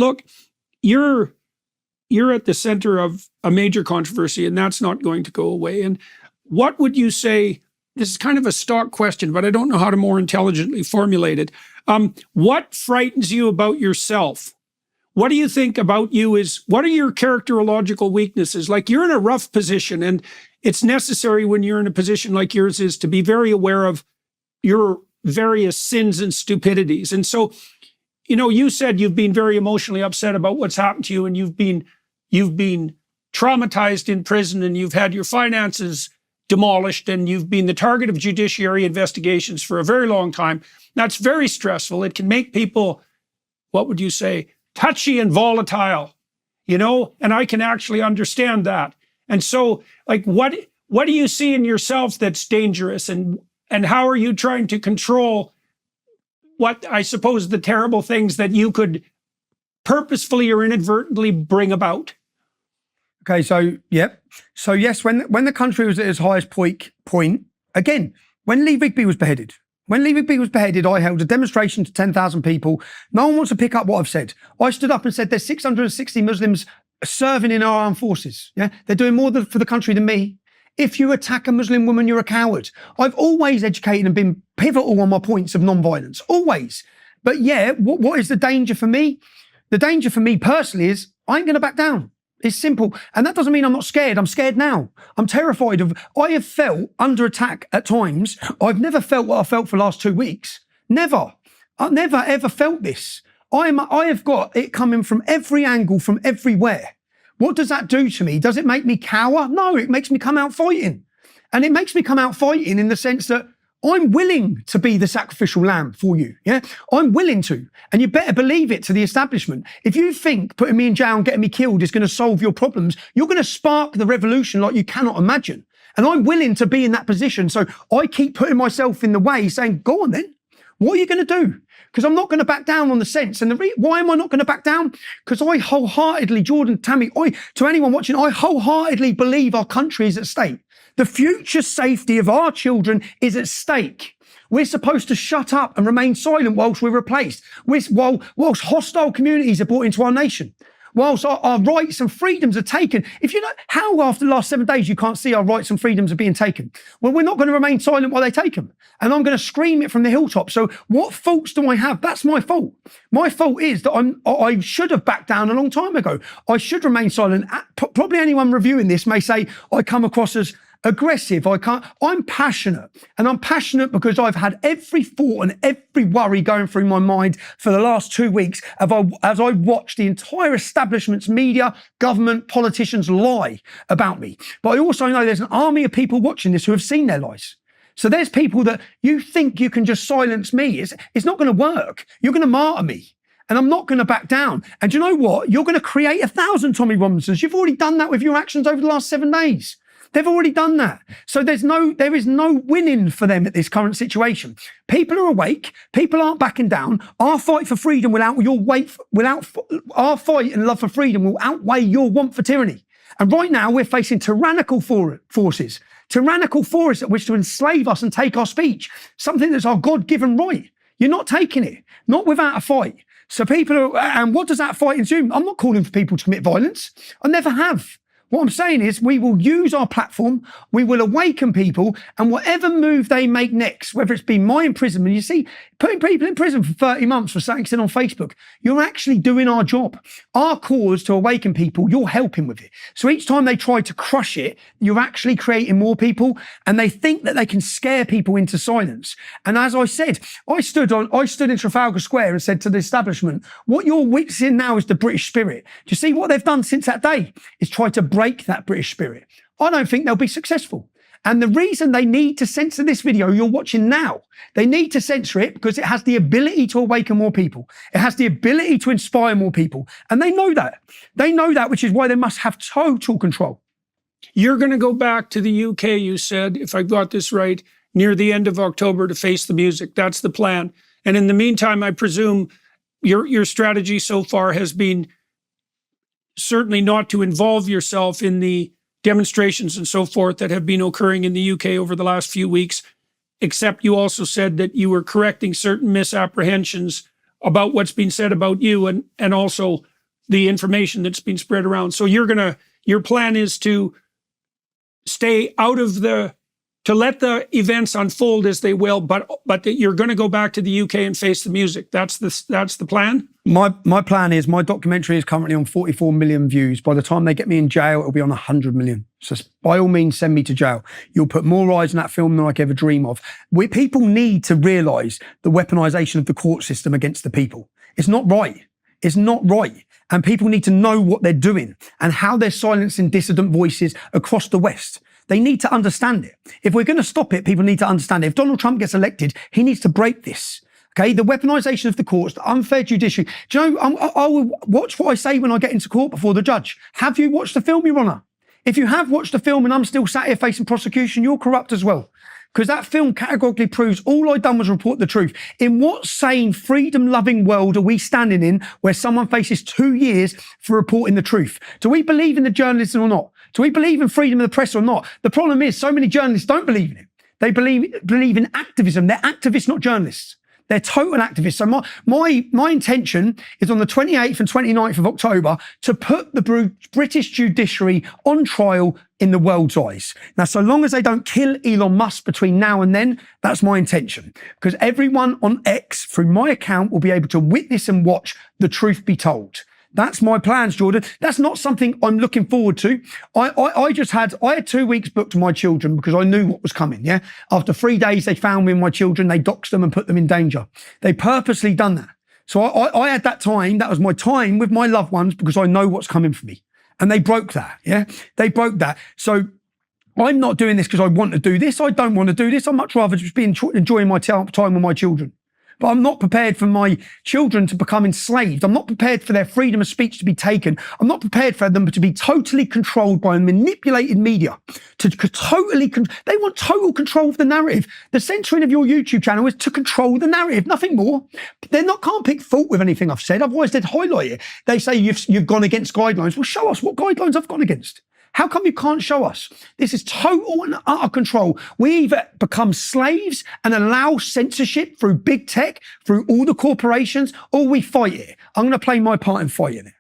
look, you're at the center of a major controversy, and that's not going to go away. And what would you say? This is kind of a stock question, but I don't know how to more intelligently formulate it. What frightens you about yourself? What do you think about you what are your characterological weaknesses? Like, you're in a rough position, and it's necessary when you're in a position like yours is to be very aware of your various sins and stupidities. And so, you said you've been very emotionally upset about what's happened to you, and you've been traumatized in prison, and you've had your finances demolished, and you've been the target of judiciary investigations for a very long time. That's very stressful. It can make people, what would you say, touchy and volatile, and I can actually understand that. And so, like, what do you see in yourself that's dangerous, and how are you trying to control what I suppose the terrible things that you could purposefully or inadvertently bring about? Okay, so yes, when the country was at its highest point, again, when Lee Rigby was beheaded, I held a demonstration to 10,000 people. No one wants to pick up what I've said. I stood up and said there's 660 Muslims serving in our armed forces. Yeah, they're doing more for the country than me. If you attack a Muslim woman, you're a coward. I've always educated and been pivotal on my points of non-violence, always. But yeah, what is the danger for me? The danger for me personally is I ain't going to back down. It's simple. And that doesn't mean I'm not scared. I'm scared now. I'm terrified I have felt under attack at times. I've never felt what I felt for the last 2 weeks. Never. I've never ever felt this. I have got it coming from every angle, from everywhere. What does that do to me? Does it make me cower? No, it makes me come out fighting. And it makes me come out fighting in the sense that I'm willing to be the sacrificial lamb for you. Yeah, I'm willing to. And you better believe it to the establishment. If you think putting me in jail and getting me killed is going to solve your problems, you're going to spark the revolution like you cannot imagine. And I'm willing to be in that position. So I keep putting myself in the way, saying, go on then. What are you going to do? Because I'm not going to back down on the sense. And why am I not going to back down? Because I wholeheartedly, Jordan, Tammy, to anyone watching, I wholeheartedly believe our country is at stake. The future safety of our children is at stake. We're supposed to shut up and remain silent whilst we're replaced, whilst hostile communities are brought into our nation, whilst our rights and freedoms are taken. If you know how after the last 7 days you can't see our rights and freedoms are being taken, well, we're not going to remain silent while they take them. And I'm going to scream it from the hilltop. So what faults do I have? That's my fault. My fault is that I should have backed down a long time ago. I should remain silent. Probably anyone reviewing this may say I come across as aggressive. I'm passionate, and I'm passionate because I've had every thought and every worry going through my mind for the last 2 weeks as I watched the entire establishment's media, government, politicians lie about me. But I also know there's an army of people watching this who have seen their lies. So there's people that you think you can just silence me. It's not going to work. You're going to martyr me. And I'm not going to back down. And you know what? You're going to create 1,000 Tommy Robinsons. You've already done that with your actions over the last 7 days. They've already done that. So there is no winning for them at this current situation. People are awake. People aren't backing down. Our fight for freedom our fight and love for freedom will outweigh your want for tyranny. And right now we're facing tyrannical forces that wish to enslave us and take our speech, something that's our God-given right. You're not taking it, not without a fight. So and what does that fight assume? I'm not calling for people to commit violence. I never have. What I'm saying is we will use our platform, we will awaken people, and whatever move they make next, whether it's been my imprisonment, you see, putting people in prison for 30 months for something said on Facebook, you're actually doing our job. Our cause to awaken people, you're helping with it. So each time they try to crush it, you're actually creating more people, and they think that they can scare people into silence. And as I said, I stood in Trafalgar Square and said to the establishment, what you're witnessing now is the British spirit. Do you see what they've done since that day? Is try to break that British spirit. I don't think they'll be successful. And the reason they need to censor this video you're watching now, they need to censor it because it has the ability to awaken more people. It has the ability to inspire more people. And they know that. They know that, which is why they must have total control. You're going to go back to the UK, you said, if I got this right, near the end of October to face the music. That's the plan. And in the meantime, I presume your strategy so far has been certainly not to involve yourself in the demonstrations and so forth that have been occurring in the UK over the last few weeks, except you also said that you were correcting certain misapprehensions about what's been said about you and also the information that's been spread around. So your plan is to stay out of to let the events unfold as they will, but that you're going to go back to the UK and face the music. That's the plan? My plan is, my documentary is currently on 44 million views. By the time they get me in jail, it'll be on 100 million. So by all means, send me to jail. You'll put more eyes on that film than I could ever dream of. People need to realise the weaponisation of the court system against the people. It's not right. It's not right. And people need to know what they're doing and how they're silencing dissident voices across the West. They need to understand it. If we're going to stop it, people need to understand it. If Donald Trump gets elected, he needs to break this. Okay, the weaponisation of the courts, the unfair judiciary. Do you know, I will watch what I say when I get into court before the judge. Have you watched the film, Your Honour? If you have watched the film and I'm still sat here facing prosecution, you're corrupt as well. Because that film categorically proves all I'd done was report the truth. In what sane, freedom-loving world are we standing in where someone faces 2 years for reporting the truth? Do we believe in the journalism or not? Do we believe in freedom of the press or not? The problem is so many journalists don't believe in it. They believe in activism. They're activists, not journalists. They're total activists. So my intention is on the 28th and 29th of October to put the British judiciary on trial in the world's eyes. Now, so long as they don't kill Elon Musk between now and then, that's my intention. Because everyone on X, through my account, will be able to witness and watch the truth be told. That's my plans, Jordan. That's not something I'm looking forward to. I had 2 weeks booked to my children because I knew what was coming, yeah? After 3 days, they found me and my children, they doxed them and put them in danger. They purposely done that. So I had that time, that was my time with my loved ones because I know what's coming for me. And they broke that, yeah? They broke that. So I'm not doing this because I want to do this. I don't want to do this. I'd much rather just be enjoying my time with my children. But I'm not prepared for my children to become enslaved. I'm not prepared for their freedom of speech to be taken. I'm not prepared for them to be totally controlled by a manipulated media. They want total control of the narrative. The censoring of your YouTube channel is to control the narrative, nothing more. Can't pick fault with anything I've said. Otherwise, they'd highlight it. They say you've gone against guidelines. Well, show us what guidelines I've gone against. How come you can't show us? This is total and utter control. We either become slaves and allow censorship through big tech, through all the corporations, or we fight it. I'm going to play my part in fighting it.